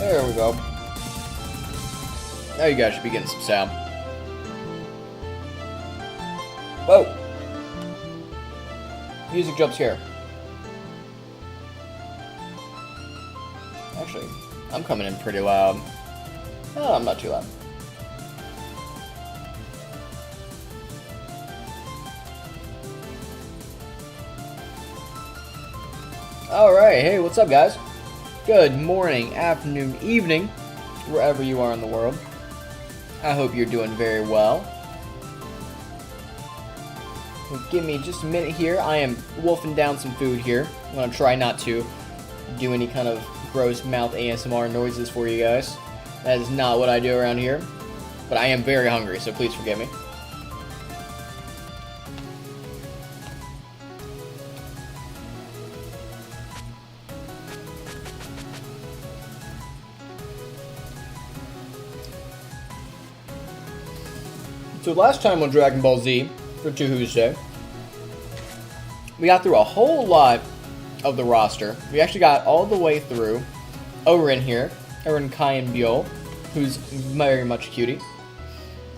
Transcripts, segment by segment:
There we go. Now you guys should be getting some sound. Whoa! Music jumps here. Actually, I'm coming in pretty loud. Oh, I'm not too loud. Alright, hey, what's up, guys? Good morning, afternoon, evening, wherever you are in the world. I hope you're doing very well. Give me just a minute here. I am wolfing down some food here. I'm going to try not to do any kind of gross mouth ASMR noises for you guys. That is not what I do around here. But I am very hungry, so please forgive me. So last time on Dragon Ball Z, for 2husday, we got through a whole lot of the roster. We actually got all the way through Oren here, Oren Kai and Biol, who's very much a cutie.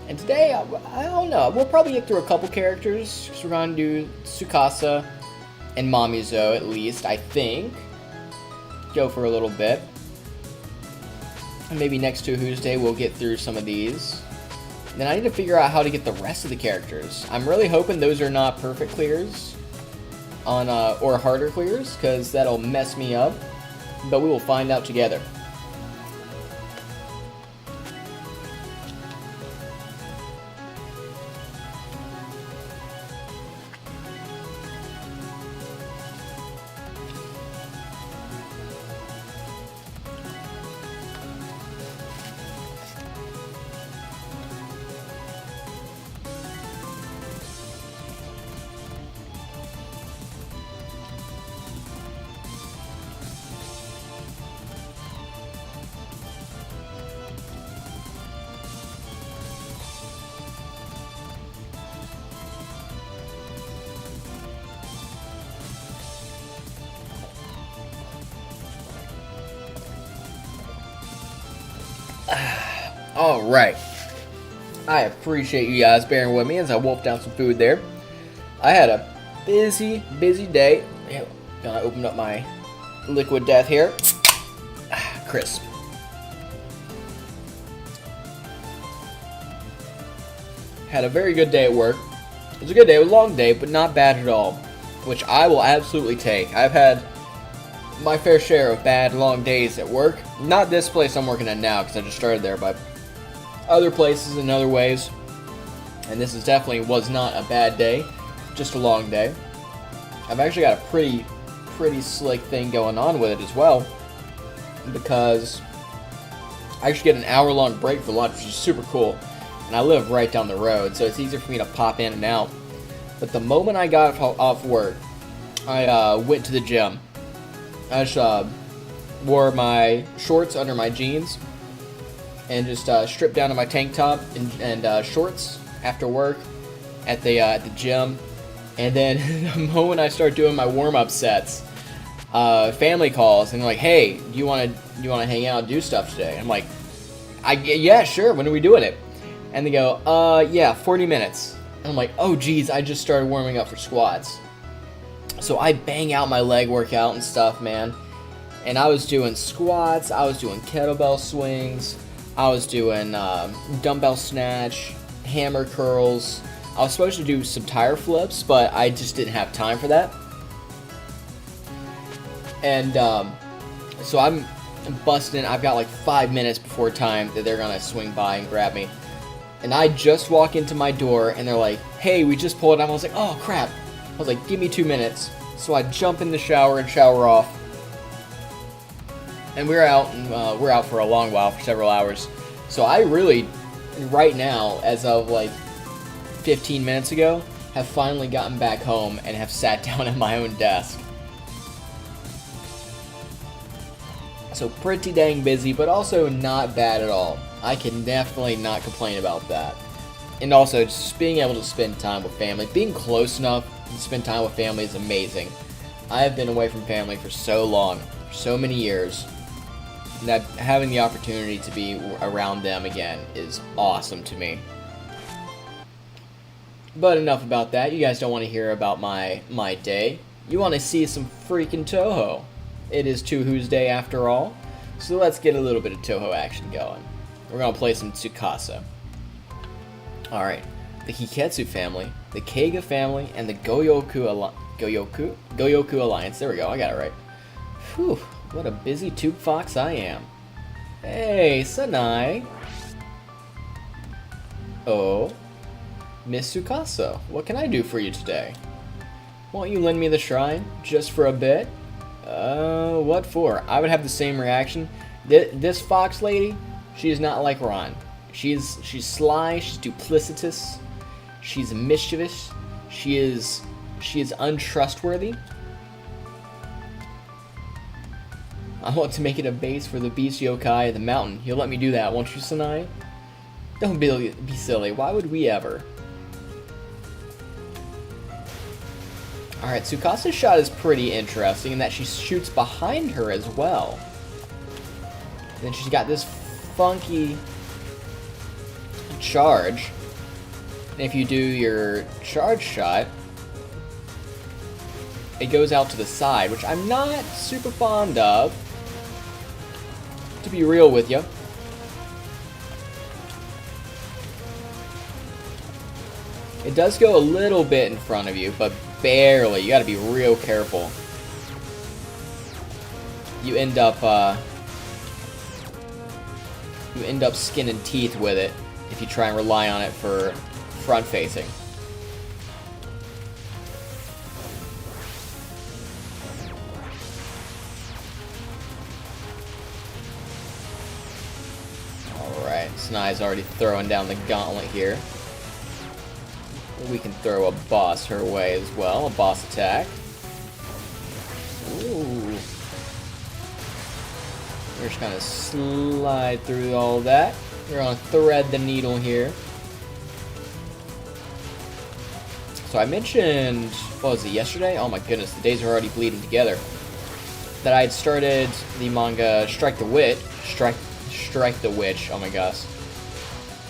And today, I don't know, we'll probably get through a couple characters, because we're going to do Tsukasa and Mamizo at least, I think. Go for a little bit. And maybe next 2husday we'll get through some of these. Then I need to figure out how to get the rest of the characters. I'm really hoping those are not perfect clears on or harder clears, because that'll mess me up. But we will find out together. Alright. I appreciate you guys bearing with me as I wolfed down some food there. I had a busy day. Gonna open up my liquid death here. Crisp. Had a very good day at work. It was a good day, a long day, but not bad at all. Which I will absolutely take. I've had my fair share of bad, long days at work. Not this place I'm working at now, because I just started there, but other places and other ways. And this definitely was not a bad day, just a long day. I've actually got a pretty slick thing going on with it as well, because I actually get an hour-long break for lunch, which is super cool. And I live right down the road, so it's easier for me to pop in and out. But the moment I got off work, I went to the gym. I just wore my shorts under my jeans and just stripped down to my tank top and shorts after work at the gym. And then the moment I start doing my warm-up sets, family calls and they're like, "Hey, do you want to hang out and do stuff today?" I'm like, "Yeah, sure. When are we doing it?" And they go, "Yeah, 40 minutes." And I'm like, "Oh, geez, I just started warming up for squats." So I bang out my leg workout and stuff, man. And I was doing squats, I was doing kettlebell swings, I was doing dumbbell snatch, hammer curls. I was supposed to do some tire flips, but I just didn't have time for that. And so I'm busting. I've got like 5 minutes before time that they're gonna swing by and grab me. And I just walk into my door and they're like, "Hey, we just pulled up." I was like, "Oh crap." I was like, "Give me 2 minutes." So I jump in the shower and shower off. And we're out for a long while, for several hours. So I really, right now, as of like 15 minutes ago, have finally gotten back home and have sat down at my own desk. So pretty dang busy, but also not bad at all. I can definitely not complain about that. And also, just being able to spend time with family, being close enough to spend time with family is amazing. I have been away from family for so long, for so many years. that having the opportunity to be around them again is awesome to me. But enough about that. You guys don't want to hear about my day. You want to see some freaking Touhou. It is 2husday Day after all, so let's get a little bit of Touhou action going. We're gonna play some Tsukasa. Alright, the Hiketsu family, the Keiga family, and the Goyoku Alliance. There we go, I got it right. Whew, what a busy tube fox I am. Hey, Sanai. Oh, Miss Tsukasa, what can I do for you today? Won't you lend me the shrine, just for a bit? What for? I would have the same reaction. This fox lady, she is not like Ron. She's sly, she's duplicitous, she's mischievous, she is untrustworthy. I want to make it a base for the beast yokai of the mountain. You'll let me do that, won't you, Sanai? Don't be silly. Why would we ever? Alright, Tsukasa's shot is pretty interesting in that she shoots behind her as well. And then she's got this funky charge. And if you do your charge shot, it goes out to the side, which I'm not super fond of, to be real with you. It does go a little bit in front of you, but barely. You gotta be real careful. You end up skin and teeth with it if you try and rely on it for front facing. Alright, Sanai's already throwing down the gauntlet here. We can throw a boss her way as well, a boss attack. Ooh. We're just gonna slide through all that. We're gonna thread the needle here. So I mentioned, what was it, yesterday? Oh my goodness, the days are already bleeding together. That I had started the manga Strike the Witch. Strike the Witch, oh my gosh.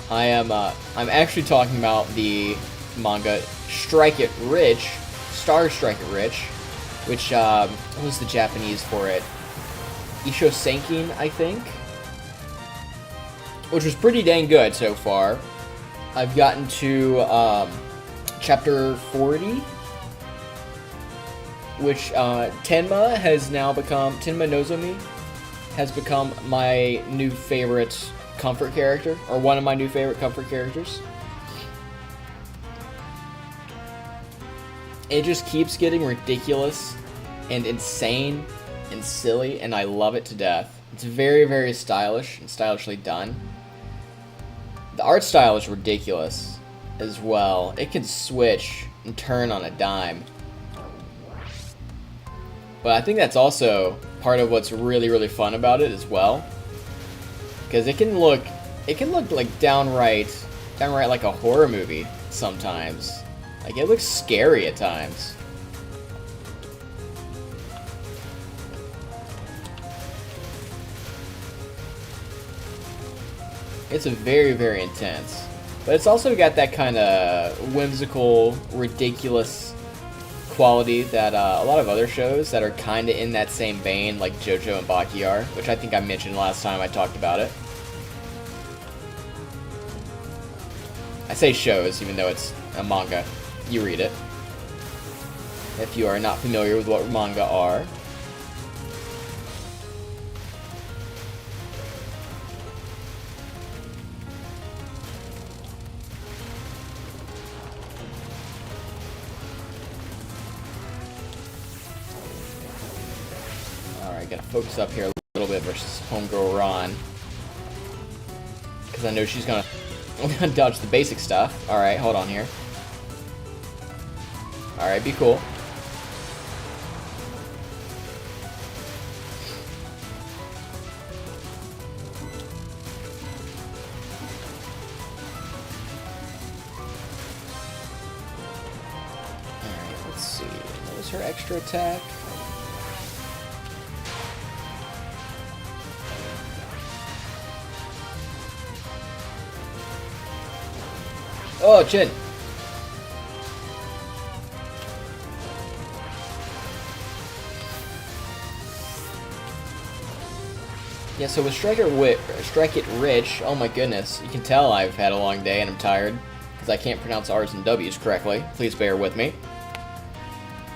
I'm actually talking about the manga Strike It Rich, Strike It Rich, which what was the Japanese for it? Isho Senkin, I think, which was pretty dang good so far. I've gotten to chapter 40, which Tenma Nozomi has become my new favorite comfort character, or one of my new favorite comfort characters. It just keeps getting ridiculous and insane and silly, and I love it to death. It's very, very stylish and stylishly done. The art style is ridiculous as well. It can switch and turn on a dime. But I think that's also part of what's really, really fun about it as well. Because it can look like downright like a horror movie sometimes. Like, it looks scary at times. It's a very, very intense. But it's also got that kind of whimsical, ridiculous quality that a lot of other shows that are kind of in that same vein, like JoJo and Baki are, which I think I mentioned last time I talked about it. I say shows, even though it's a manga. You read it. If you are not familiar with what manga are. Alright, gotta focus up here a little bit versus homegirl Ron. Because I know she's gonna dodge the basic stuff. Alright, hold on here. Alright, be cool. Alright, let's see. What was her extra attack? Oh, chin. Yeah, so with Strike It Rich, oh my goodness, you can tell I've had a long day and I'm tired, because I can't pronounce R's and W's correctly. Please bear with me.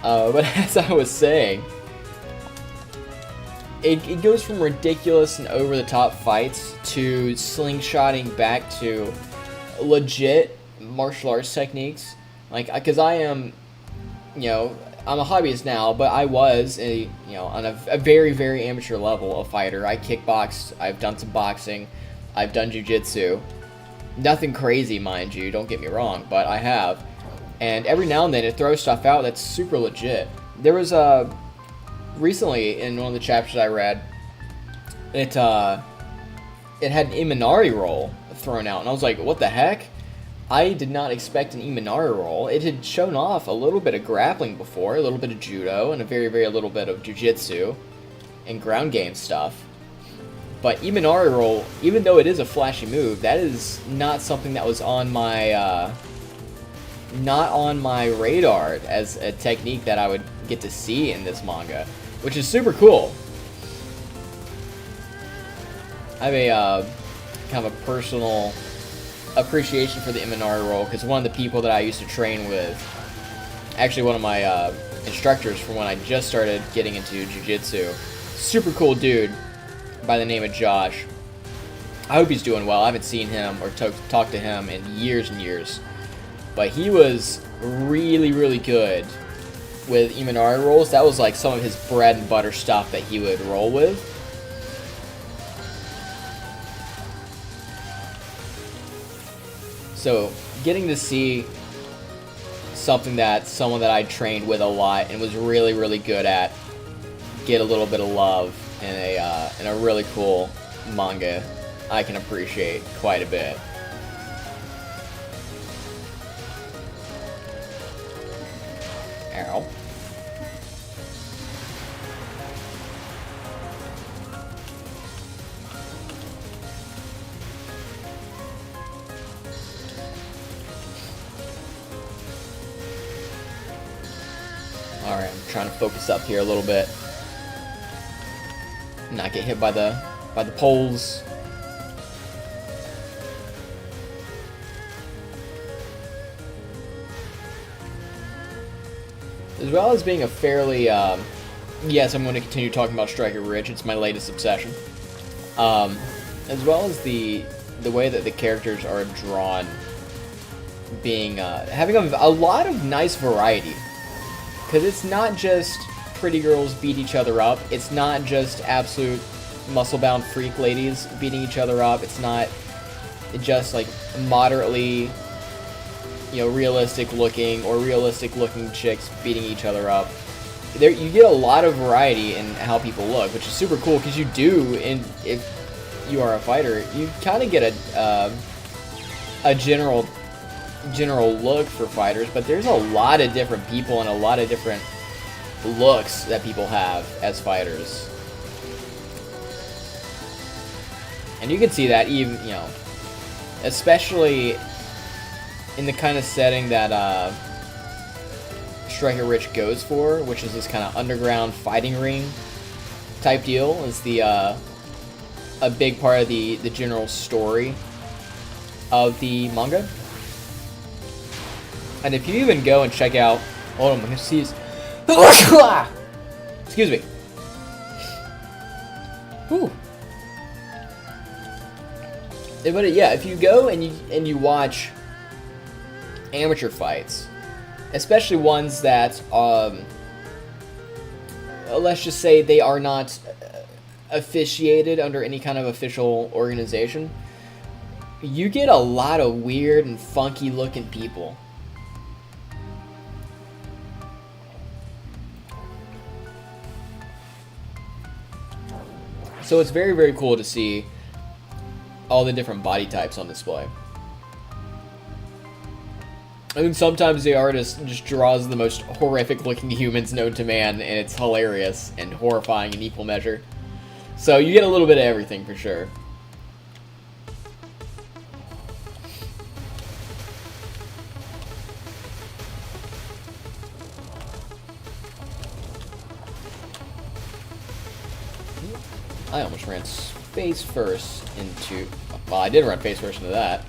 But as I was saying, it goes from ridiculous and over-the-top fights to slingshotting back to legit martial arts techniques. Like, because I am, you know, I'm a hobbyist now, but I was on a very, very amateur level a fighter. I kickboxed, I've done some boxing, I've done jiu-jitsu. Nothing crazy, mind you, don't get me wrong, but I have. And every now and then it throws stuff out that's super legit. There was recently in one of the chapters I read, it had an Imanari roll thrown out, and I was like, what the heck? I did not expect an Imanari roll. It had shown off a little bit of grappling before, a little bit of judo, and a very, very little bit of jiu-jitsu and ground game stuff. But Imanari roll, even though it is a flashy move, that is not something that was on my not on my radar as a technique that I would get to see in this manga, which is super cool. I have a kind of a personal appreciation for the Imanari roll, because one of the people that I used to train with, actually one of my instructors from when I just started getting into jiu-jitsu, super cool dude by the name of Josh. I hope he's doing well. I haven't seen him or talked to him in years and years, but he was really, really good with Imanari rolls. That was like some of his bread and butter stuff that he would roll with. So getting to see something that someone that I trained with a lot and was really, really good at get a little bit of love in a really cool manga, I can appreciate quite a bit. Ow. Alright, I'm trying to focus up here a little bit. Not get hit by the poles. As well as being a fairly, yes, I'm going to continue talking about Striker Ridge, it's my latest obsession. As well as the way that the characters are drawn, being, having a lot of nice variety. Because it's not just pretty girls beat each other up, it's not just absolute muscle-bound freak ladies beating each other up, it's not just like moderately, realistic looking or realistic looking chicks beating each other up. There, you get a lot of variety in how people look, which is super cool, because you do, and if you are a fighter, you kind of get a general look for fighters, but there's a lot of different people and a lot of different looks that people have as fighters. And you can see that even, especially in the kind of setting that Striker Rich goes for, which is this kind of underground fighting ring type deal, is the a big part of the general story of the manga. And if you even go and check out, hold on, I'm gonna sneeze. Excuse me. Whew. But yeah, if you go and you watch amateur fights, especially ones that, let's just say they are not officiated under any kind of official organization, you get a lot of weird and funky looking people. So it's very, very cool to see all the different body types on display. I mean, sometimes the artist just draws the most horrific looking humans known to man, and it's hilarious and horrifying in equal measure. So you get a little bit of everything for sure. I almost ran face first into... Well, I did run face first into that.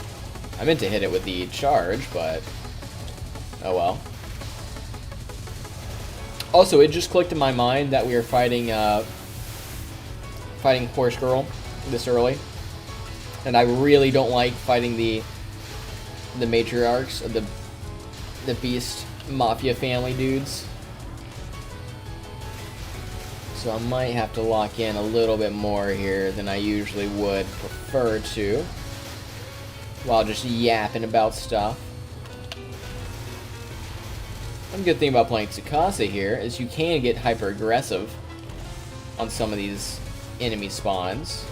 I meant to hit it with the charge, but... Oh well. Also, it just clicked in my mind that we are fighting, fighting Horse Girl this early. And I really don't like fighting the matriarchs of the Beast Mafia family dudes. So I might have to lock in a little bit more here than I usually would prefer to, while just yapping about stuff. One good thing about playing Tsukasa here is you can get hyper aggressive on some of these enemy spawns.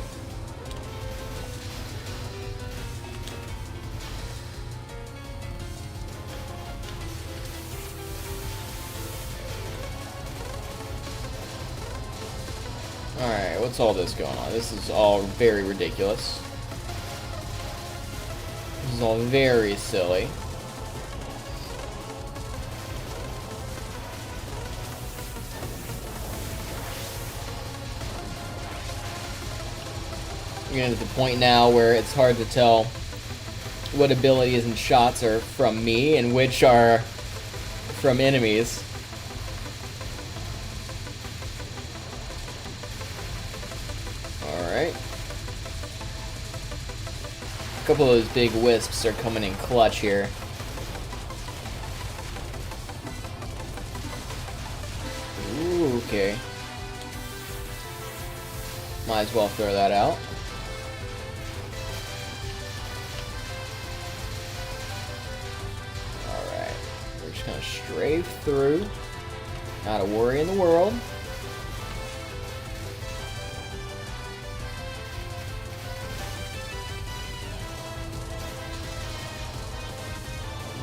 Alright, what's all this going on? This is all very ridiculous. This is all very silly. We're getting to the point now where it's hard to tell what abilities and shots are from me and which are from enemies. Alright. A couple of those big wisps are coming in clutch here. Ooh, okay. Might as well throw that out. Alright. We're just gonna strafe through. Not a worry in the world.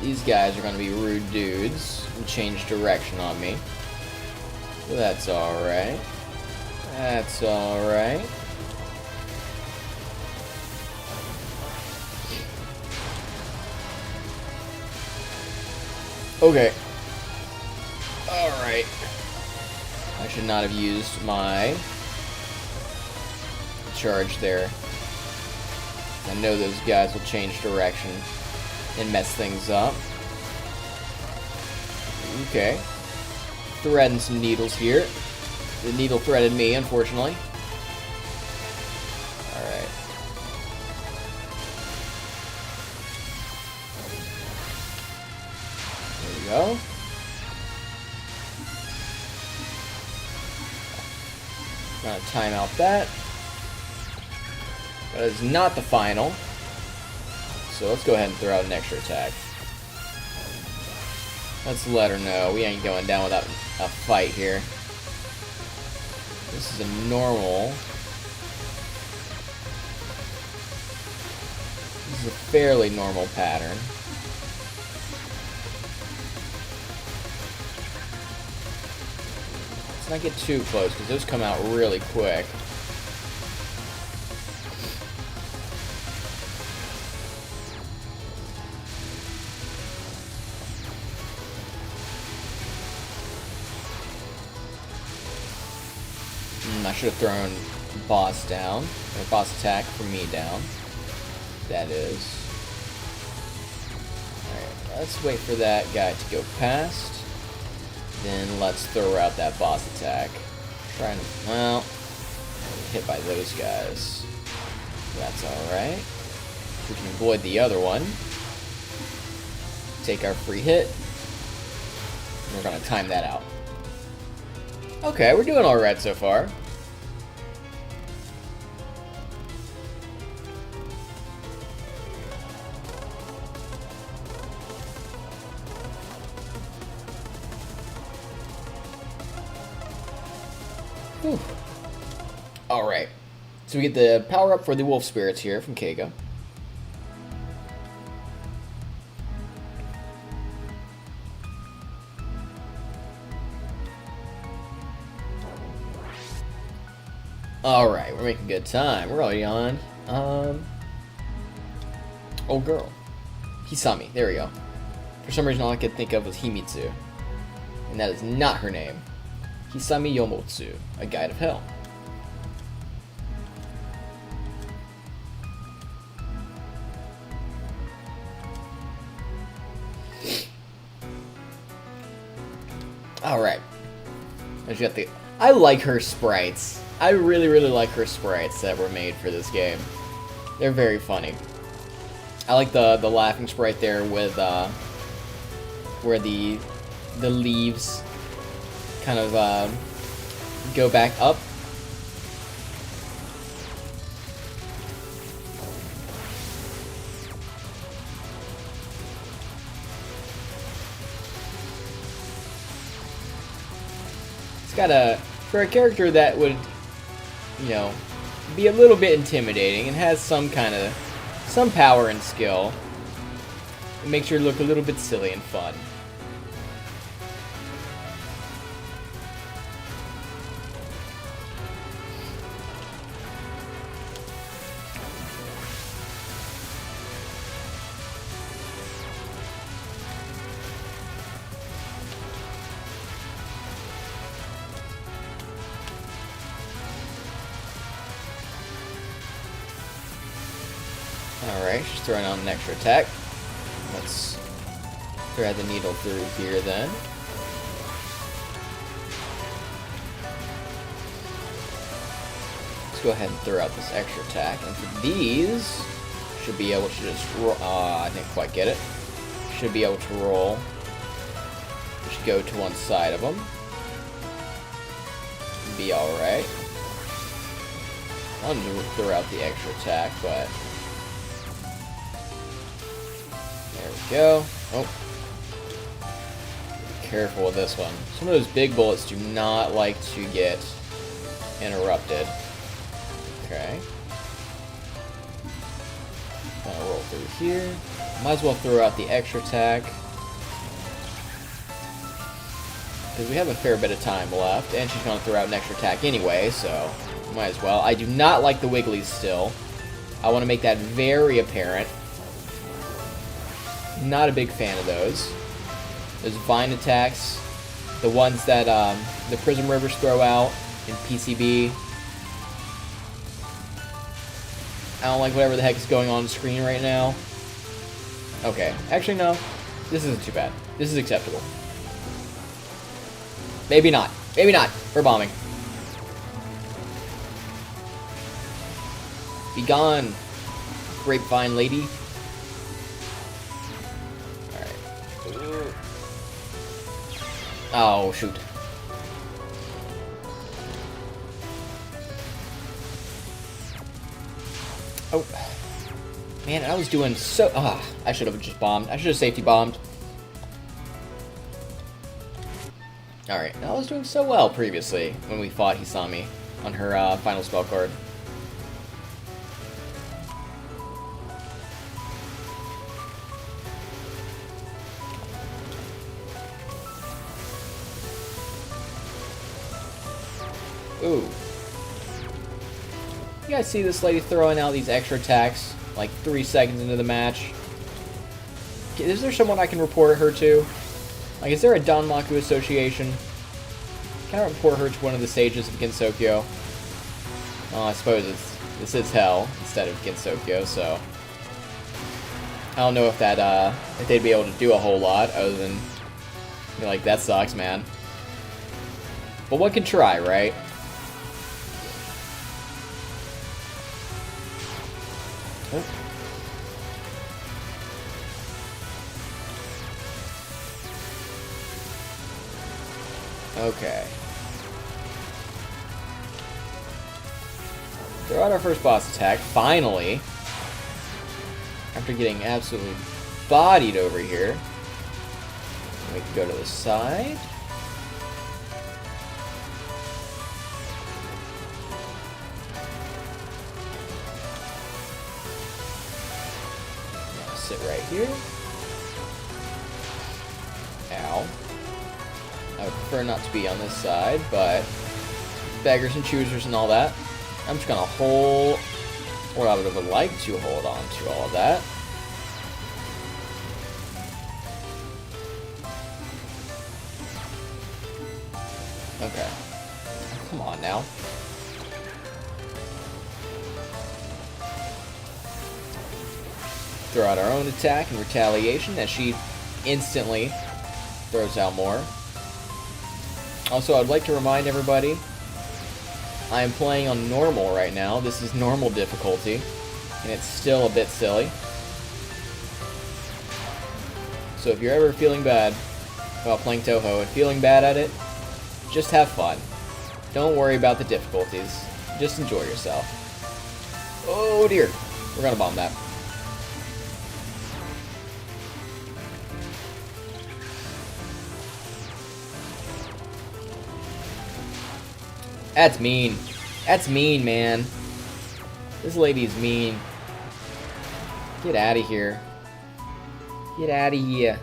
These guys are going to be rude dudes and change direction on me. So that's alright. That's alright. Okay. Alright. I should not have used my charge there. I know those guys will change direction and mess things up. Okay. Threading some needles here. The needle threaded me, unfortunately. Alright. There we go. Gonna time out that. That is not the final. So let's go ahead and throw out an extra attack. Let's let her know we ain't going down without a fight here. This is a normal. This is a fairly normal pattern. Let's not get too close because those come out really quick. I should have thrown boss down, or boss attack for me down. That is. Alright, let's wait for that guy to go past. Then let's throw out that boss attack. Trying to, well, hit by those guys. That's alright. We can avoid the other one. Take our free hit. And we're gonna time that out. Okay, we're doing alright so far. Alright, so we get the power up for the wolf spirits here from Keiga. Alright, we're making good time. We're already on. Oh girl. Hisami, there we go. For some reason all I could think of was Himitsu. And that is not her name. Hisami Yomotsu, a guide of hell. she's got the... I like her sprites. I really, really like her sprites that were made for this game. They're very funny. I like the laughing sprite there with where the leaves kind of go back up. It's got for a character that would, you know, be a little bit intimidating and has some power and skill. It makes her look a little bit silly and fun. Alright, she's throwing on an extra attack. Let's thread the needle through here then. Let's go ahead and throw out this extra attack. And for these, should be able to just roll. I didn't quite get it. Should be able to roll. Just go to one side of them. Be alright. I wanted to throw out the extra attack, but... There we go. Oh. Be careful with this one. Some of those big bullets do not like to get interrupted. Okay. Gonna roll through here. Might as well throw out the extra attack. Because we have a fair bit of time left, and she's gonna throw out an extra attack anyway, so might as well. I do not like the wigglies still. I want to make that very apparent. Not a big fan of those. Those vine attacks, the ones that the Prism Rivers throw out in PCB. I don't like whatever the heck is going on the screen right now. Okay, actually no, this isn't too bad. This is acceptable. Maybe not. Maybe not. We're bombing. Be gone, grapevine lady. Oh, shoot. Oh. Man, I was doing so... I should have just bombed. I should have safety bombed. Alright, I was doing so well previously when we fought Hisami on her final spell card. Ooh. You guys see this lady throwing out these extra attacks like 3 seconds into the match? Is there someone I can report her to? Like, is there a Danmaku association? Can I report her to one of the sages of Gensokyo? Well, I suppose this is hell instead of Gensokyo, so I don't know if that if they'd be able to do a whole lot other than be like, that sucks, man. But one can try, right? Oh. Okay. Throw out our first boss attack, finally. After getting absolutely bodied over here. We can go to the side. Sit right here. Ow. I would prefer not to be on this side, but beggars and choosers and all that. I'm just gonna hold, or I would like to hold on to all of that. Okay. Come on now. Throw out our own attack in retaliation as she instantly throws out more. Also, I'd like to remind everybody, I am playing on normal right now. This is normal difficulty, and it's still a bit silly. So if you're ever feeling bad about playing Touhou and feeling bad at it, just have fun. Don't worry about the difficulties. Just enjoy yourself. Oh dear. We're gonna bomb that. That's mean. That's mean, man. This lady's mean. Get out of here. Get out of here.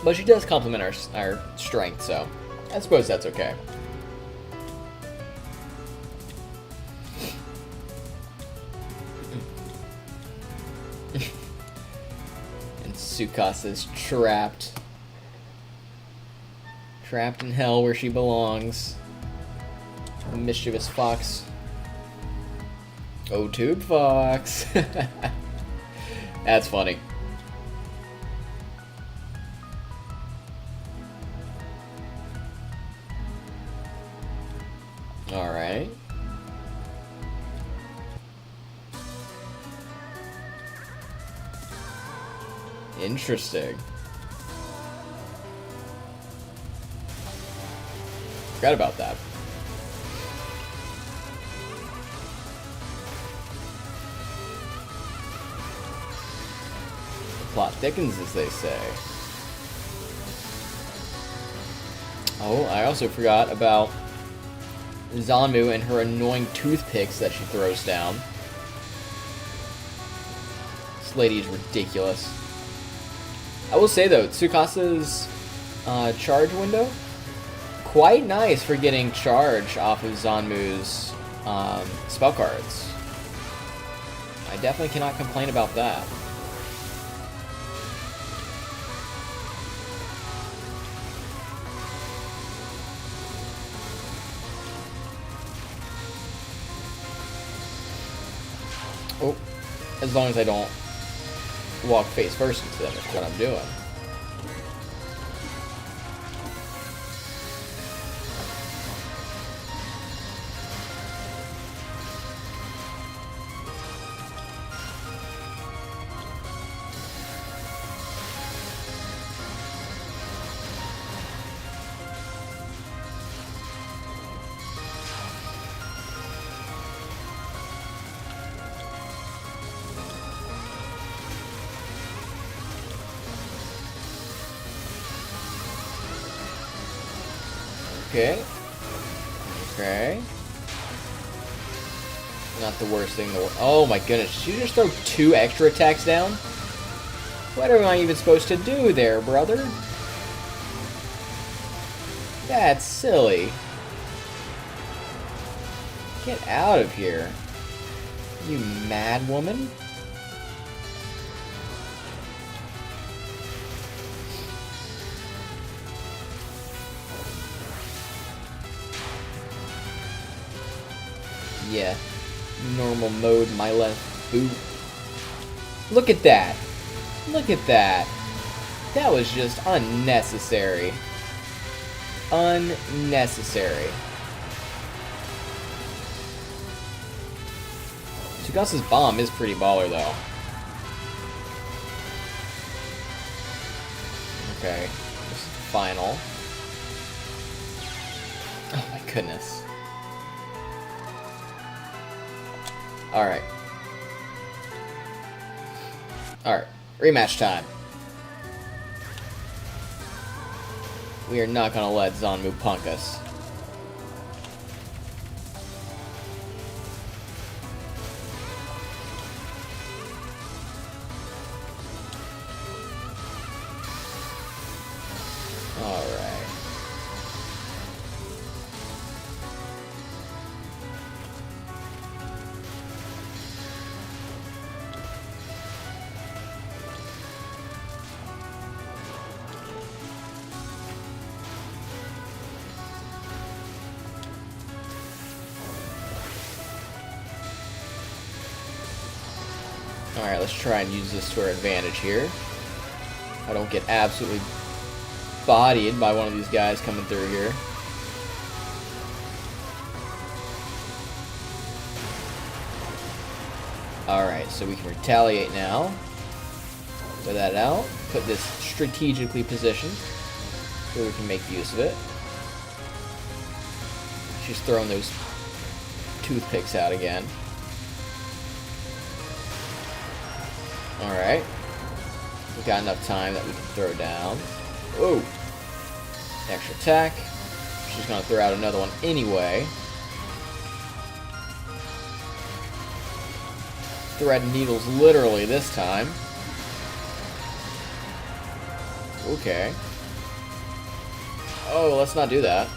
But she does compliment our strength, so I suppose that's okay. And Tsukasa's trapped. Trapped in hell where she belongs. The mischievous fox. Oh, Tube Fox. That's funny. Alright. Interesting. Forgot about that. The plot thickens, as they say. Oh, I also forgot about Zanmu and her annoying toothpicks that she throws down. This lady is ridiculous. I will say though, Tsukasa's charge window, quite nice for getting charge off of Zanmu's spell cards. I definitely cannot complain about that. Oh, as long as I don't walk face first into them, that's what I'm doing. Okay. Okay. Not the worst thing in the world. Oh my goodness, did you just throw 2 extra attacks down? What am I even supposed to do there, brother? That's silly. Get out of here. You mad woman. Yeah, normal mode, my left boot. Look at that. Look at that. That was just unnecessary. Unnecessary. Tsukasa's bomb is pretty baller, though. Okay, this is final. Oh my goodness. Alright. Alright. Rematch time. We are not gonna let Zanmu punk us. Alright. Alright, let's try and use this to our advantage here. I don't get absolutely bodied by one of these guys coming through here. Alright, so we can retaliate now. Put that out. Put this strategically positioned so we can make use of it. She's throwing those toothpicks out again. Alright. We've got enough time that we can throw down. Whoa! Extra attack. She's going to throw out another one anyway. Thread needles literally this time. Okay. Oh, let's not do that.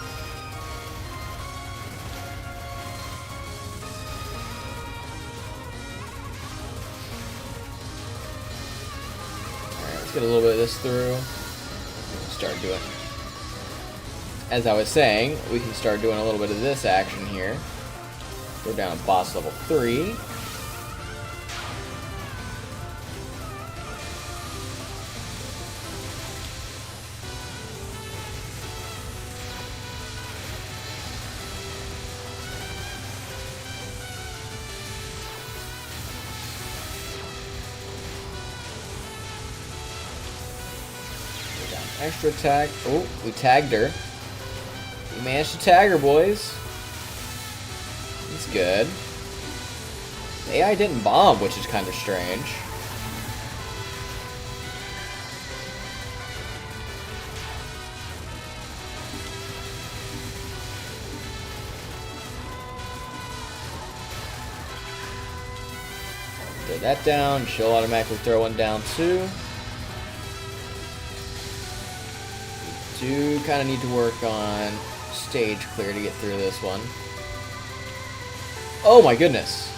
Alright, let's get a little bit of this through. Start doing. As I was saying, we can start doing a little bit of this action here. Go down to boss level 3. Extra attack. Oh, we tagged her. We managed to tag her, boys. That's good. The AI didn't bomb, which is kind of strange. Throw that down. She'll automatically throw one down too. Do kind of need to work on stage clear to get through this one. Oh my goodness.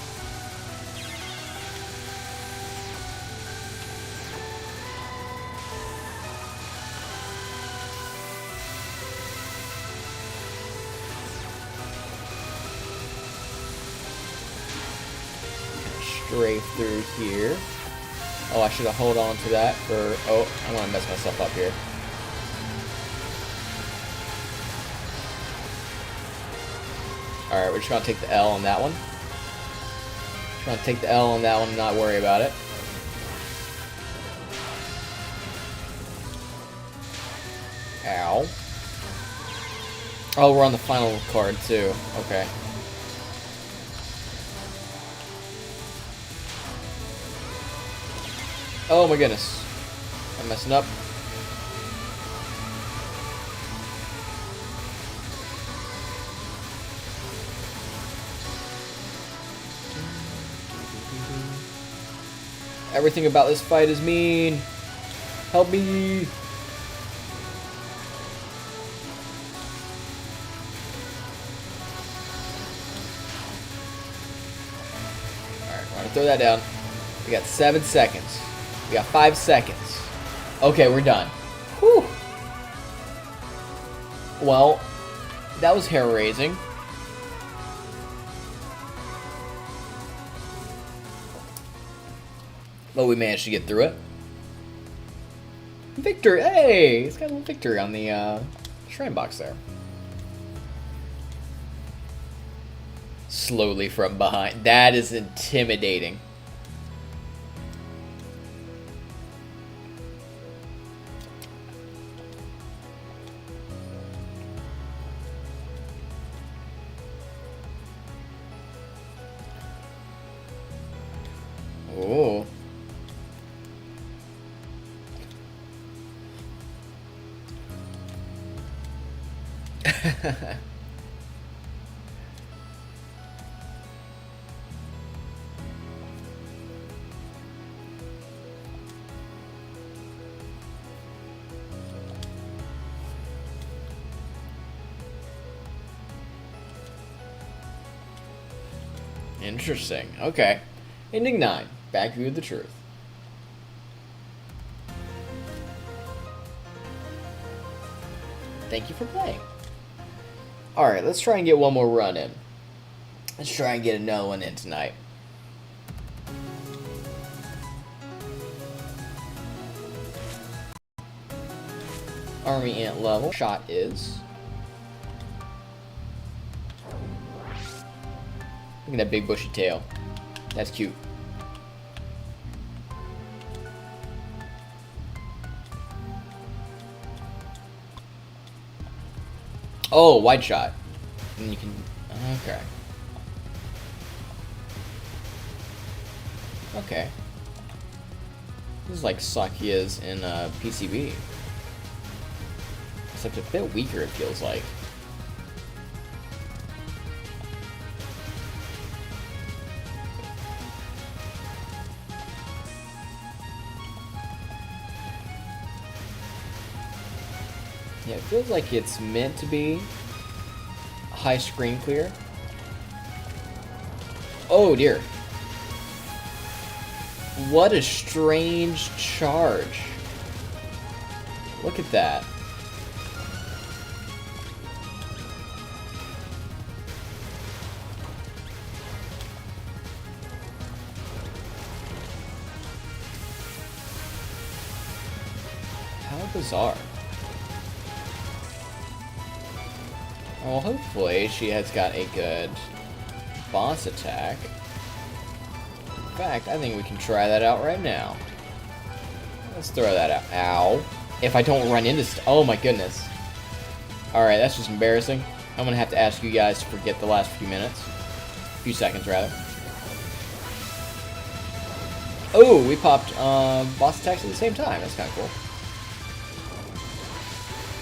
Strafe through here. Oh, I should have held on to that for... Oh, I want to mess myself up here. Alright, we're just going to take the L on that one. Just going to take the L on that one and not worry about it. Ow. Oh, we're on the final card too. Okay. Oh my goodness. I'm messing up. Everything about this fight is mean. Help me. Alright, we're gonna throw that down. We got 7 seconds. We got 5 seconds. Okay, we're done. Whew. Well, that was hair-raising. But we managed to get through it. Victory! Hey! It's got a little victory on the shrine box there. Slowly from behind. That is intimidating. Oh. Interesting. Okay. Ending 9. Back view of the truth. Thank you for playing. Alright, let's try and get one more run in. Let's try and get another one in tonight. Army ant level. Shot is. Look at that big bushy tail. That's cute. Oh, wide shot. And you can. Okay. Okay. This is like Saki is in PCB. Except a bit weaker, it feels like. Yeah, it feels like it's meant to be high screen clear. Oh dear. What a strange charge. Look at that. How bizarre. Well, hopefully she has got a good boss attack. In fact, I think we can try that out right now. Let's throw that out. Ow. If I don't run into oh my goodness. Alright, that's just embarrassing. I'm gonna have to ask you guys to forget the last few minutes. Few seconds, rather. Oh, we popped boss attacks at the same time. That's kind of cool.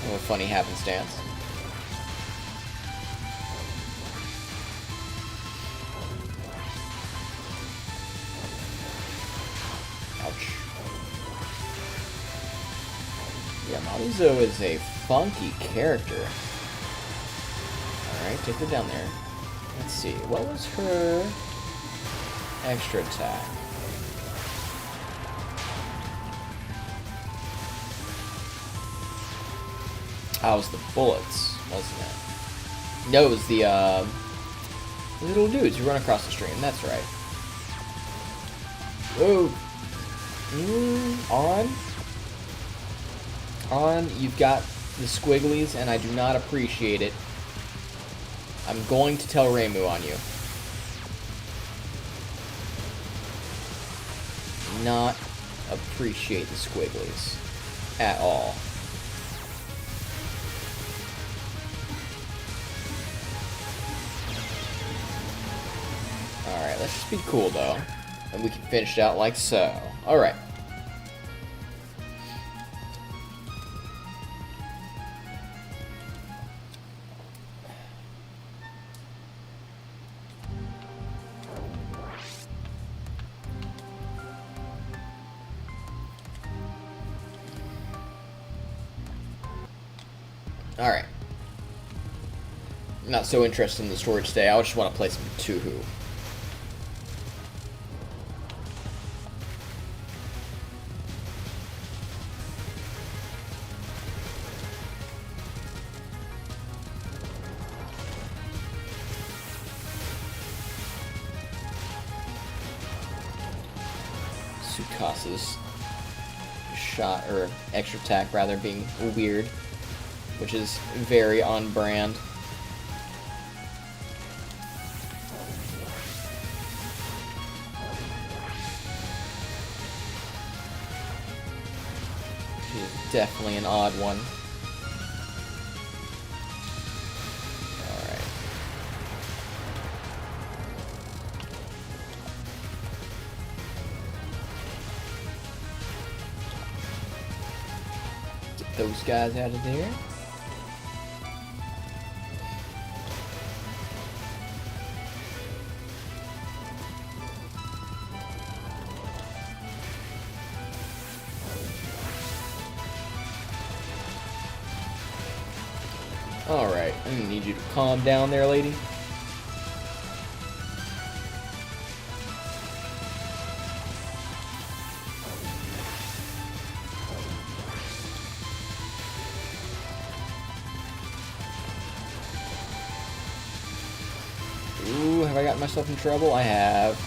A little funny happenstance. Yeah, Maruzo is a funky character. Alright, take her down there. Let's see, what was her extra attack? Oh, it was the bullets, wasn't it? No, it was the little dudes who run across the stream, that's right. Whoa! On, you've got the squigglies, and I do not appreciate it. I'm going to tell Reimu on you. Not appreciate the squigglies at all. Alright, let's just be cool though. And we can finish it out like so. Alright. Alright. Not so interested in the story today. I just want to play some Touhou. Tsukasa's shot, or extra attack rather, being weird, which is very on brand. She is definitely an odd one. Alright. Get those guys out of there. Alright, I'm gonna need you to calm down there, lady. Ooh, have I gotten myself in trouble? I have.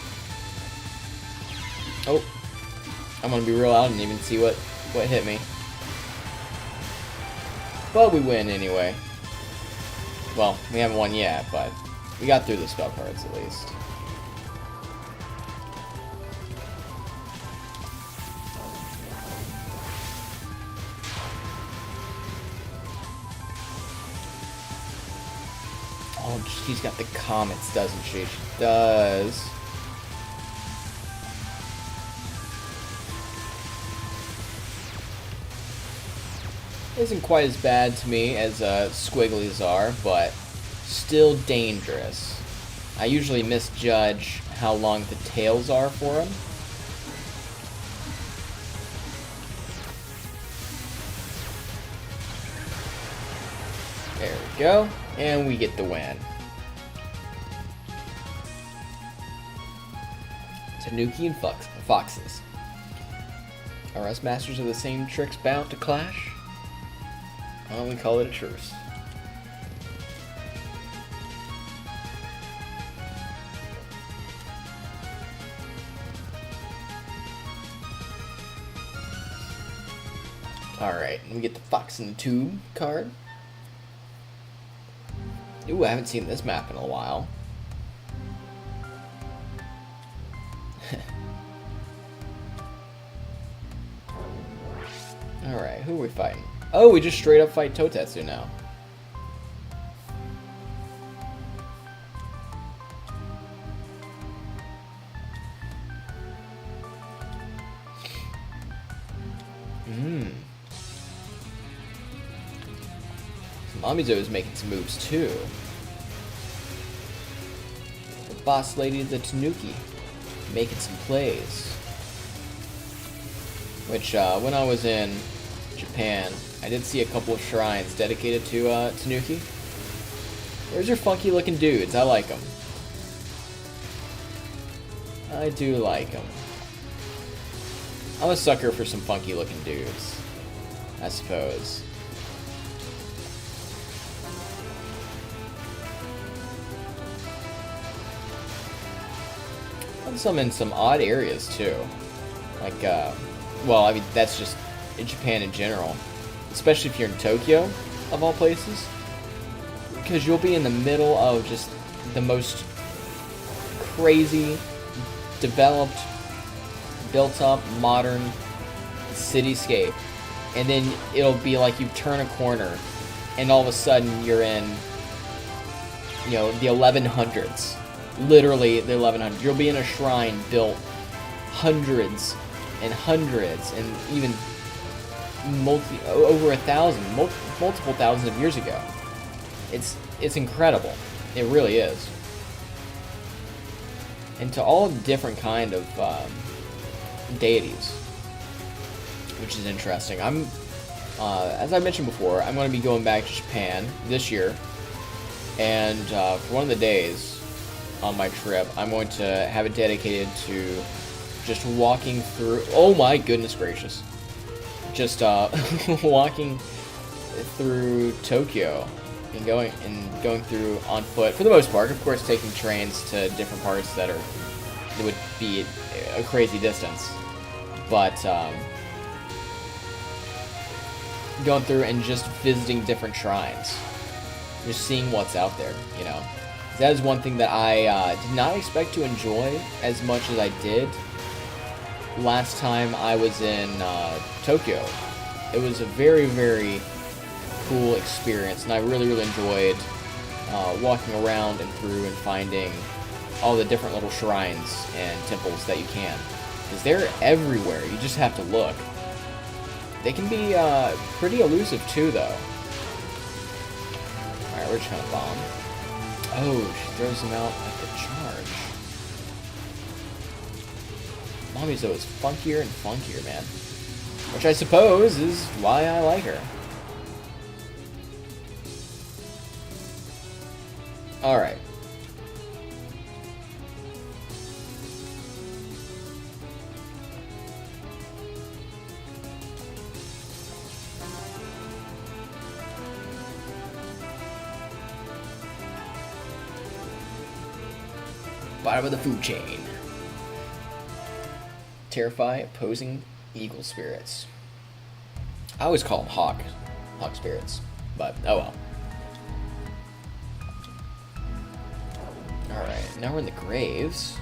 Oh. I'm gonna be real, I didn't even see what hit me. But we win anyway. Well, we haven't won yet, but we got through the spell cards at least. Oh, she's got the comets, doesn't she? She does. Isn't quite as bad to me as squigglies are, but still dangerous. I usually misjudge how long the tails are for them. There we go, and we get the win. Tanuki and foxes. Are us masters of the same tricks bound to clash? Well, we call it a truce. Alright, we get the Fox in the Tube card. Ooh, I haven't seen this map in a while. Alright, who are we fighting? Oh, we just straight up fight Totetsu now. Mamizo is making some moves too. The boss lady, the Tanuki, making some plays. Which, when I was in Japan, I did see a couple of shrines dedicated to Tanuki. There's your funky looking dudes. I like them. I do like them. I'm a sucker for some funky looking dudes, I suppose. And some in some odd areas too. Like, well, I mean, that's just in Japan in general. Especially if you're in Tokyo, of all places. Because you'll be in the middle of just the most crazy, developed, built-up, modern cityscape. And then it'll be like you turn a corner, and all of a sudden you're in, you know, the 1100s. Literally the 1100s. You'll be in a shrine built hundreds and hundreds and even over 1,000, multiple thousands of years ago. It's incredible. It really is. And to all different kind of deities, which is interesting. I'm, as I mentioned before, I'm going to be going back to Japan this year, and for one of the days on my trip, I'm going to have it dedicated to just walking through. Oh my goodness gracious! Just walking through Tokyo and going through on foot for the most part. Of course, taking trains to different parts that would be a crazy distance, but going through and just visiting different shrines, just seeing what's out there. You know, that is one thing that I did not expect to enjoy as much as I did last time I was in Tokyo. It was a very, very cool experience, and I really, really enjoyed walking around and through and finding all the different little shrines and temples that you can, because they're everywhere. You just have to look. They can be pretty elusive too, though. Alright, we're just gonna bomb. Oh, she throws him out like a charge. Mamizo is funkier and funkier, man. Which I suppose is why I like her. Alright. Bottom of the food chain. Terrify opposing eagle spirits. I always call them hawk spirits. But, oh well. Alright, now we're in the graves.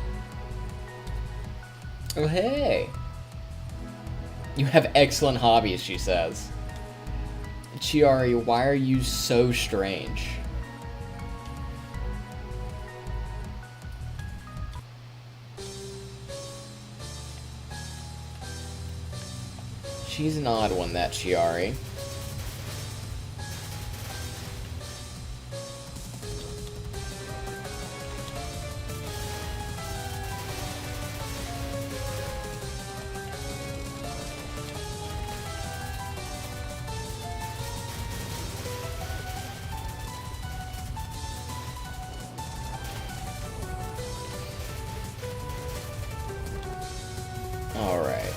Oh, hey! You have excellent hobbies, she says. Chiari, why are you so strange? She's an odd one, that Chiari. Alright.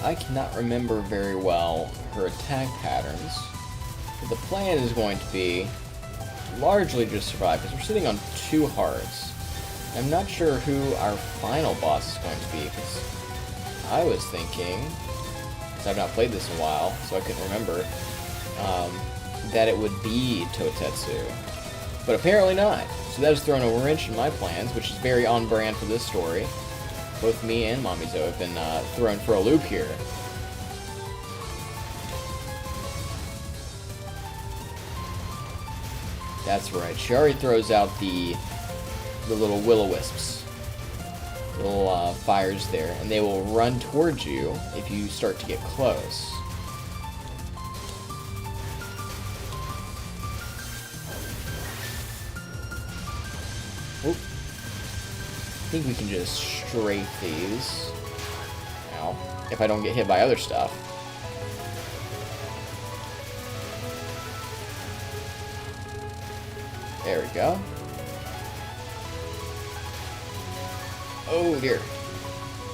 I cannot remember very well her attack patterns, but the plan is going to be largely just survive, because we're sitting on 2 hearts. I'm not sure who our final boss is going to be, because I was thinking, because I've not played this in a while, so I couldn't remember, that it would be Totetsu. But apparently not. So that has thrown a wrench in my plans, which is very on brand for this story. Both me and Mamizo have been thrown for a loop here. That's right. She already throws out the little will-o-wisps. Little fires there. And they will run towards you if you start to get close. Oop. I think we can just strafe these. Ow. If I don't get hit by other stuff. There we go. Oh dear.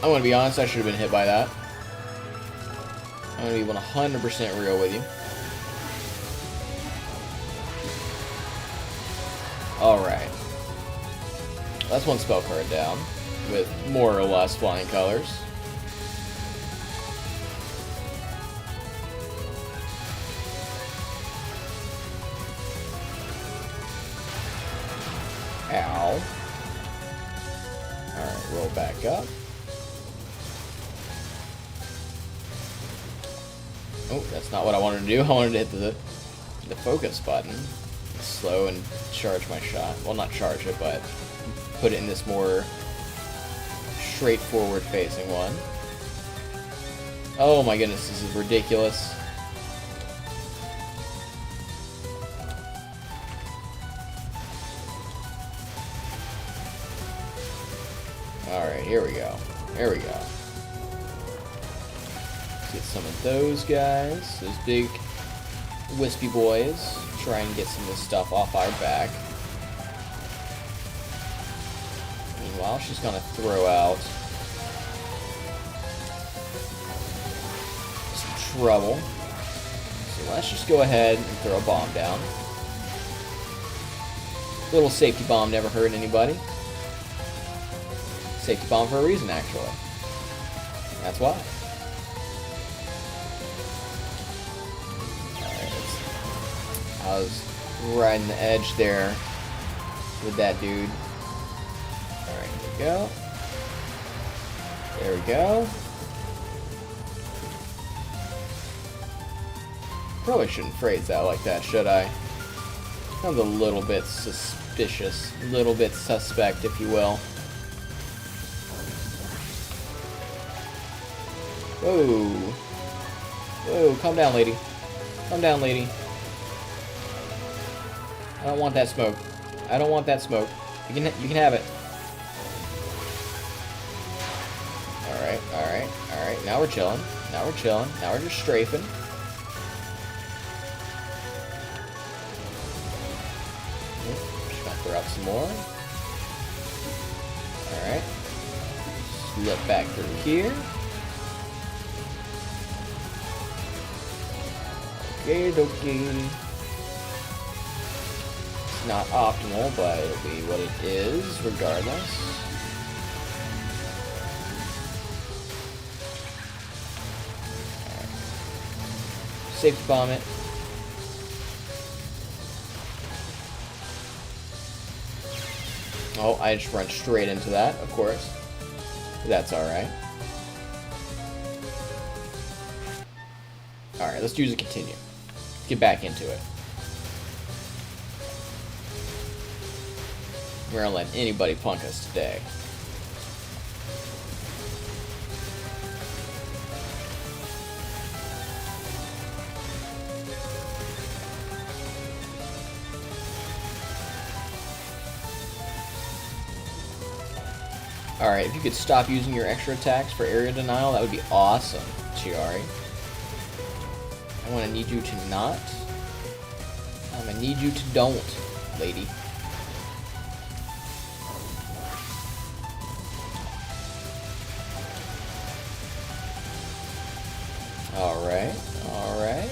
I'm gonna be honest, I should have been hit by that. I'm gonna be 100% real with you. Alright. That's one spell card down, with more or less flying colors. Ow. Alright, roll back up. Oh, that's not what I wanted to do. I wanted to hit the focus button. Slow and charge my shot. Well, not charge it, but put it in this more straightforward facing one. Oh my goodness, this is ridiculous. Alright, here we go. There we go. Let's get some of those guys. Those big wispy boys. Try and get some of this stuff off our back. Meanwhile, she's gonna throw out some trouble. So let's just go ahead and throw a bomb down. Little safety bomb never hurt anybody. Safety bomb for a reason, actually. That's why. Alright, I was riding the edge there with that dude. Alright, here we go. There we go. Probably shouldn't phrase that like that, should I? Sounds a little bit suspicious. A little bit suspect, if you will. Whoa. Whoa, calm down, lady. Calm down, lady. I don't want that smoke. I don't want that smoke. You can have it. Alright, alright, alright. Now we're chilling. Now we're chilling. Now we're just strafing. Just gonna throw out some more. Alright. Slip back through here. Okay, dokie. It's not optimal, but it'll be what it is, regardless. Alright. Safety bomb it. Oh, I just run straight into that, of course. That's alright. Alright, let's use a continue. Let's get back into it. We're gonna let anybody punk us today. Alright, if you could stop using your extra attacks for area denial, that would be awesome, Chiari. I want to need you to not. I'm going to need you to don't, lady. Alright, alright.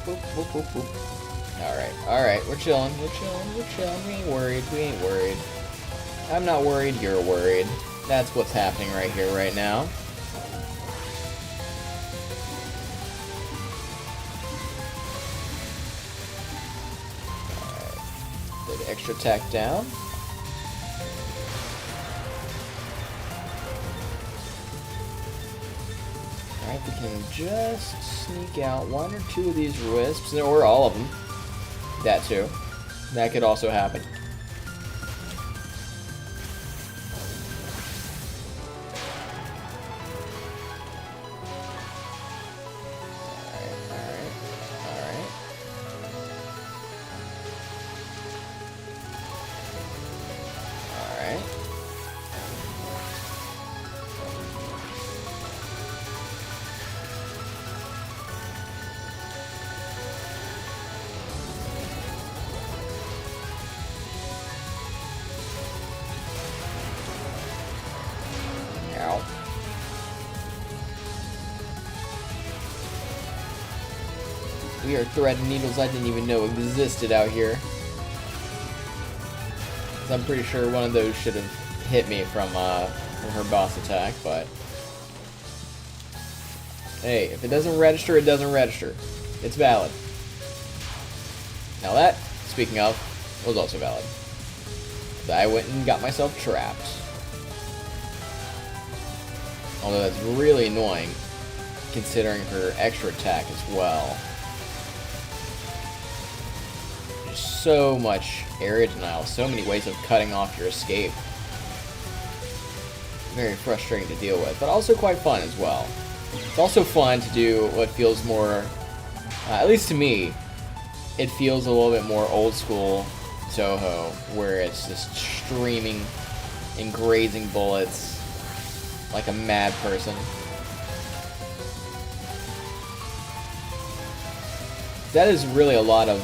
Boop, boop, boop, boop. Alright, we're chilling, we ain't worried. I'm not worried, you're worried. That's what's happening right here, right now. Alright, put the extra attack down. Alright, we can just sneak out one or two of these wisps, or all of them. That too. That could also happen. Alright. Ow. We are threading needles I didn't even know existed out here. I'm pretty sure one of those should have hit me from her boss attack, but hey, if it doesn't register, it doesn't register. It's valid. Now that, speaking of, was also valid. I went and got myself trapped. Although that's really annoying, considering her extra attack as well. There's so much area denial, so many ways of cutting off your escape. Very frustrating to deal with, but also quite fun as well. It's also fun to do what feels more, at least to me, it feels a little bit more old school Touhou, where it's just streaming and grazing bullets like a mad person. That is really a lot of,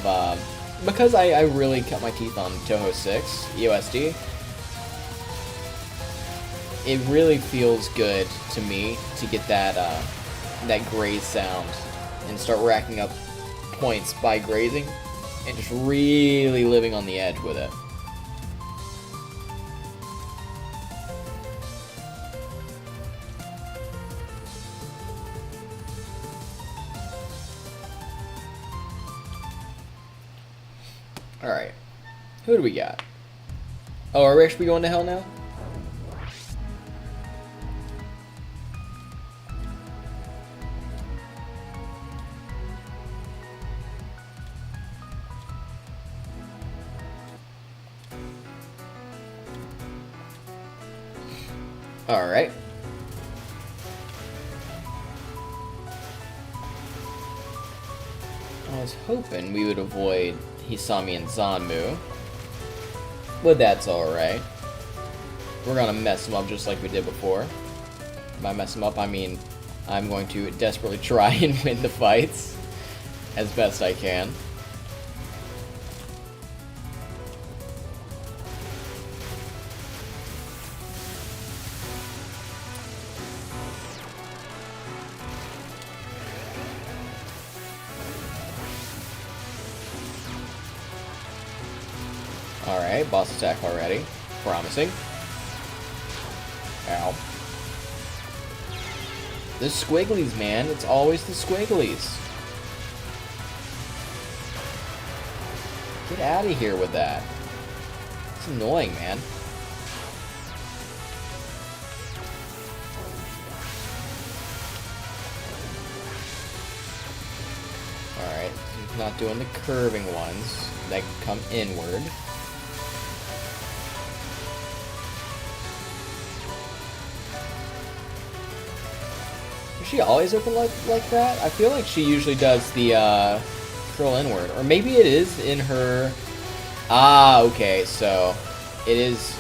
because I really cut my teeth on Touhou 6, EOSD, it really feels good to me to get that, that graze sound and start racking up points by grazing and just really living on the edge with it. Alright, who do we got? Oh, are we actually going to hell now? Alright. I was hoping we would avoid Hisami and Zanmu, but that's alright. We're gonna mess them up just like we did before. By mess them up, I mean I'm going to desperately try and win the fights as best I can. Alright, boss attack already. Promising. Ow. The squigglies, man. It's always the squigglies. Get out of here with that. It's annoying, man. Alright, he's not doing the curving ones that come inward. Does she always open like that? I feel like she usually does the curl inward. Or maybe it is in her... Ah, okay, so it is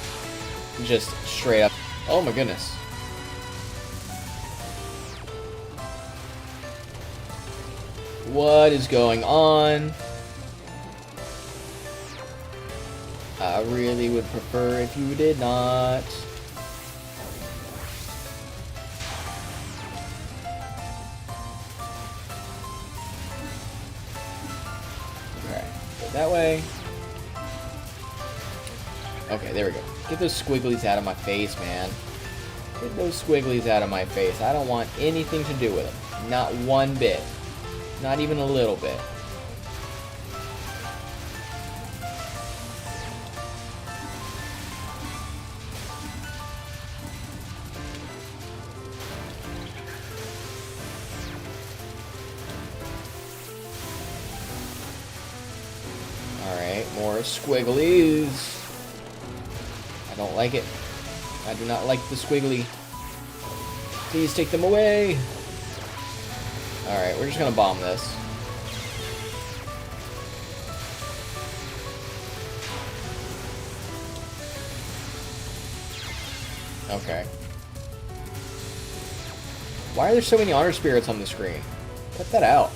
just straight up. Oh my goodness. What is going on? I really would prefer if you did not. Okay, go that way. Okay, there we go. Get those squigglies out of my face, man. Get those squigglies out of my face. I don't want anything to do with them. Not one bit. Not even a little bit. Alright, more squigglies. I don't like it. I do not like the squiggly. Please take them away. Alright, we're just gonna bomb this. Okay. Why are there so many honor spirits on the screen? Cut that out.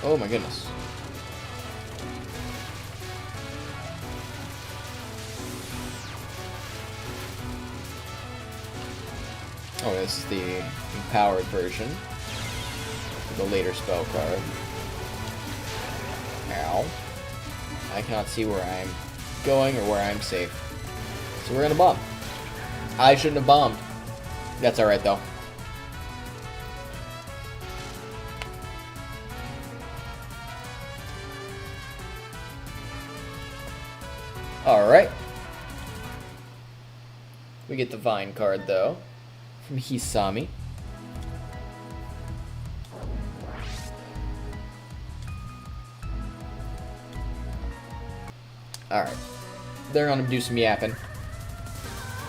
Oh my goodness. Oh, this is the empowered version. The later spell card. Ow. I cannot see where I'm going or where I'm safe. So we're gonna bomb. I shouldn't have bombed. That's alright though. Alright. We get the Vine card though. From Hisami. Alright. They're gonna do some yapping.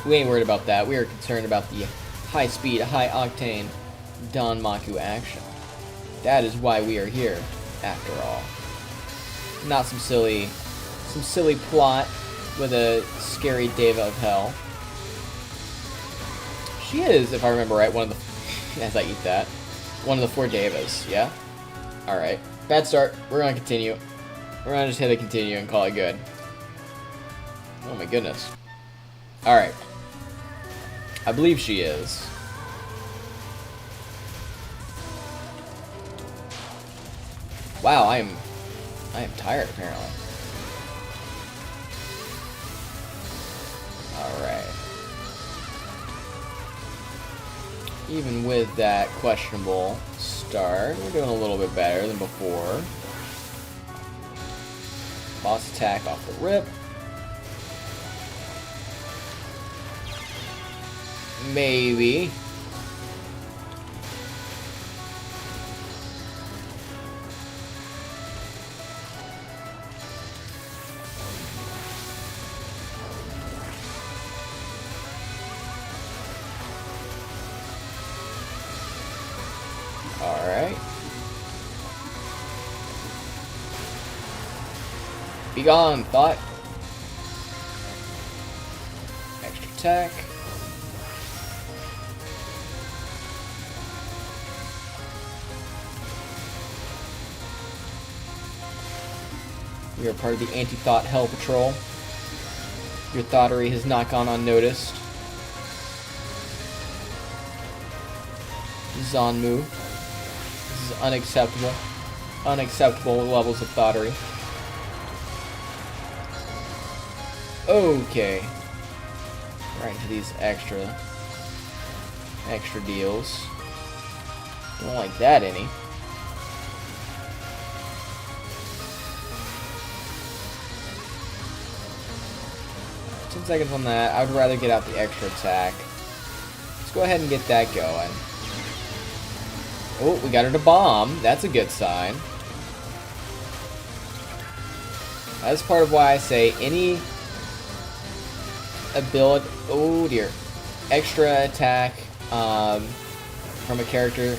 We ain't worried about that. We are concerned about the high speed, high octane Danmaku action. That is why we are here, after all. Not some silly plot with a scary Deva of Hell. She is, if I remember right, one of the... as I eat that. One of the 4 Devas, yeah? Alright. Bad start. We're gonna continue. We're gonna just hit a continue and call it good. Oh my goodness. Alright. I believe she is. Wow, I am tired apparently. Alright. Even with that questionable start, we're doing a little bit better than before. Boss attack off the rip. Maybe. Alright. Be gone, thought. Extra attack. We are part of the Anti-Thought Hell Patrol. Your thoughterry has not gone unnoticed. Zanmu. This is unacceptable. Unacceptable levels of thoughterry. Okay. Right into these extra extra deals. Don't like that any. Right, 10 seconds on that. I would rather get out the extra attack. Let's go ahead and get that going. Oh, we got her to bomb. That's a good sign. That's part of why I say any ability... Oh, dear. Extra attack from a character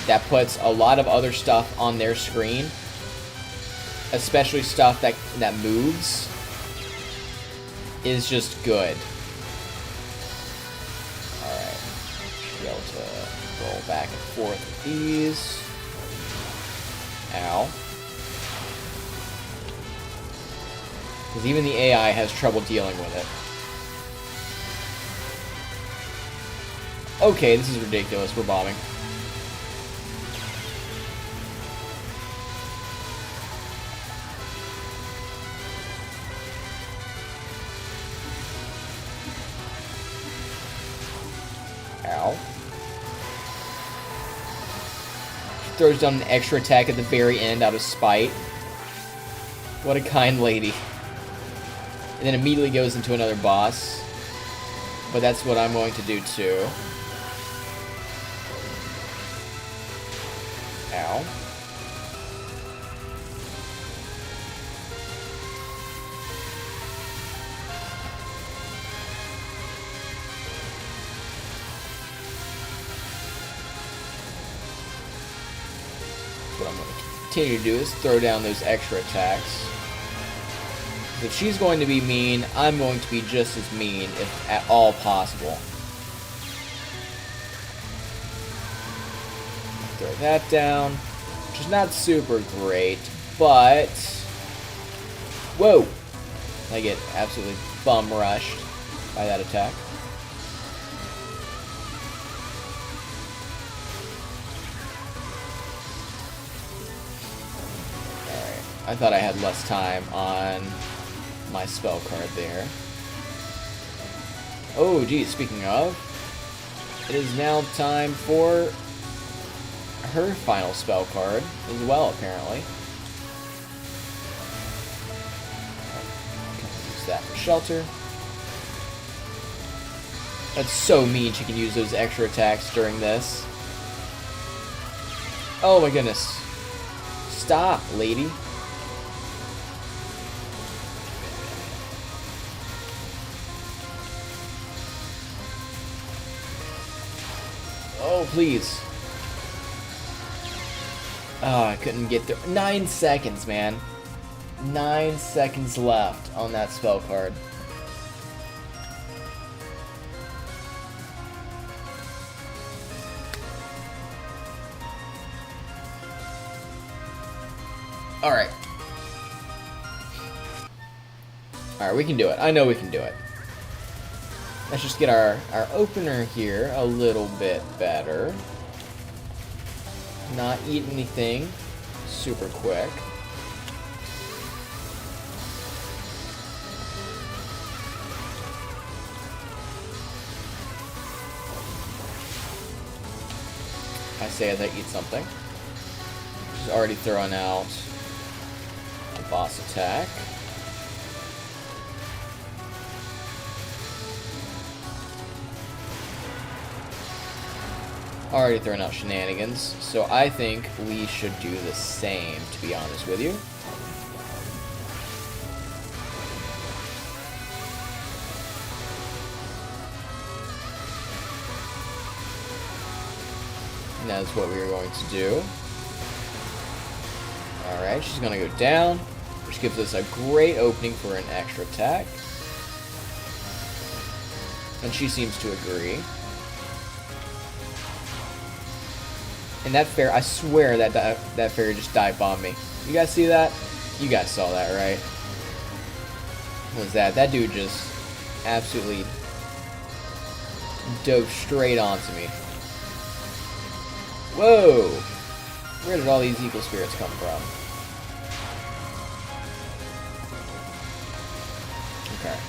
that puts a lot of other stuff on their screen, especially stuff that moves, is just good. Alright. Should be able to roll back and forth with these. Ow. Because even the AI has trouble dealing with it. Okay, this is ridiculous. We're bombing. Ow. She throws down an extra attack at the very end out of spite. What a kind lady. And then immediately goes into another boss. But that's what I'm going to do too. Ow. What I'm going to continue to do is throw down those extra attacks. If she's going to be mean, I'm going to be just as mean, if at all possible. Throw that down, which is not super great, but... Whoa! I get absolutely bum rushed by that attack. Alright, I thought I had less time on my spell card there. Oh, geez, speaking of, it is now time for her final spell card as well, apparently. Use that for shelter. That's so mean she can use those extra attacks during this. Oh my goodness. Stop, lady. Oh, please. Oh, I couldn't get through. 9 seconds, man. 9 seconds left on that spell card. Alright. Alright, we can do it. I know we can do it. Let's just get our opener here a little bit better. Not eat anything super quick. I say as I eat something. She's already thrown out a boss attack. Already thrown out shenanigans, so I think we should do the same, to be honest with you. And that's what we are going to do. Alright, she's going to go down, which gives us a great opening for an extra attack. And she seems to agree. And that fairy, I swear that fairy just dive bombed me. You guys see that? You guys saw that, right? What was that? That dude just absolutely dove straight onto me. Whoa! Where did all these evil spirits come from? Okay.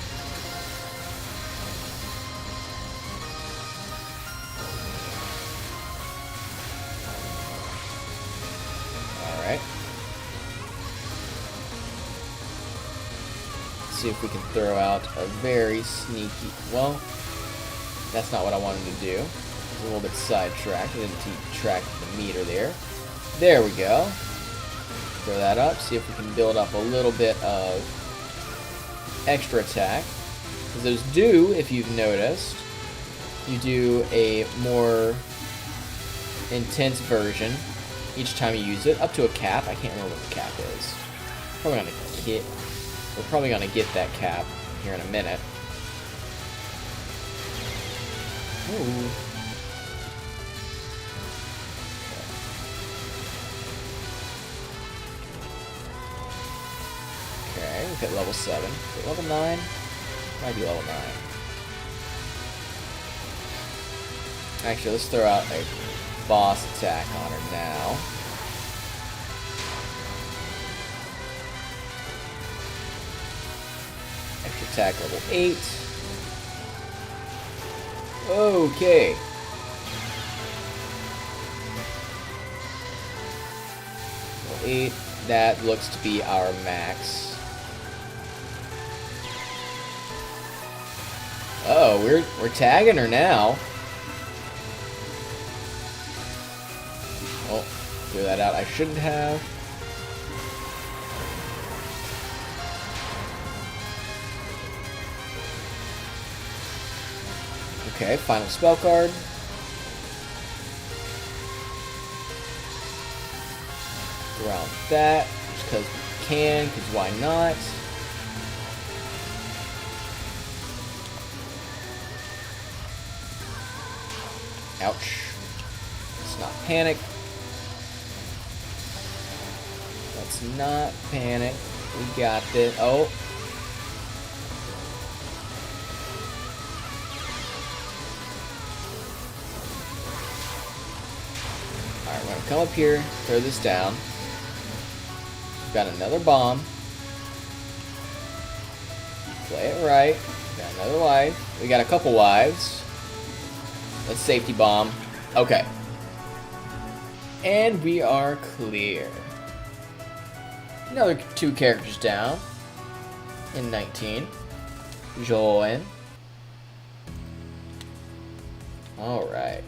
see if we can throw out a very sneaky... Well, that's not what I wanted to do. I was a little bit sidetracked. I didn't keep track of the meter there. There we go. Throw that up. See if we can build up a little bit of extra attack. Because those do, if you've noticed, you do a more intense version each time you use it, up to a cap. I can't remember what the cap is. We're probably gonna get that cap here in a minute. Ooh. Okay, we've hit level 7. Is it level 9? Might be level 9. Actually, let's throw out a boss attack on her now. Extra attack level 8. Okay. Level 8. That looks to be our max. Oh, we're tagging her now. Oh, threw that out. I shouldn't have. Okay, final spell card. Around that, just because we can, because why not? Ouch. Let's not panic. Let's not panic. We got this. Oh. Alright, we're gonna come up here, throw this down. Got another bomb. Play it right. Got another life. We got a couple lives. Let's safety bomb. Okay. And we are clear. Another 2 characters down. In 19. Join. Alright.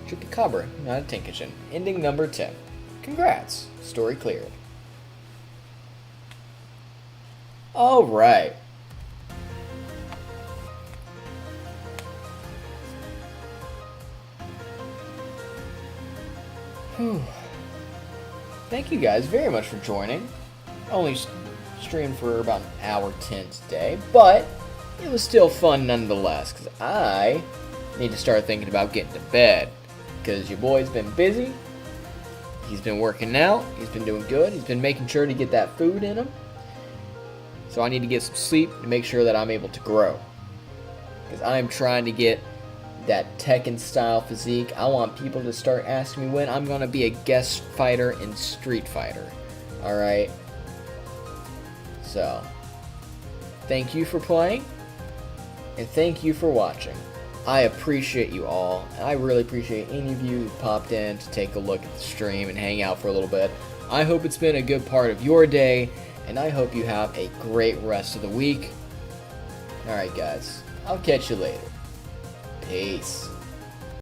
Chupacabra, not a Tinkachin. Ending number 10. Congrats. Story cleared. Alright. Thank you guys very much for joining. Only streamed for about an hour 10 today, but it was still fun nonetheless, because I need to start thinking about getting to bed. Because your boy's been busy, he's been working out, he's been doing good, he's been making sure to get that food in him. So I need to get some sleep to make sure that I'm able to grow. Because I'm trying to get that Tekken style physique. I want people to start asking me when I'm going to be a guest fighter in Street Fighter. Alright? So, thank you for playing, and thank you for watching. I appreciate you all, and I really appreciate any of you who popped in to take a look at the stream and hang out for a little bit. I hope it's been a good part of your day, and I hope you have a great rest of the week. Alright guys, I'll catch you later. Peace.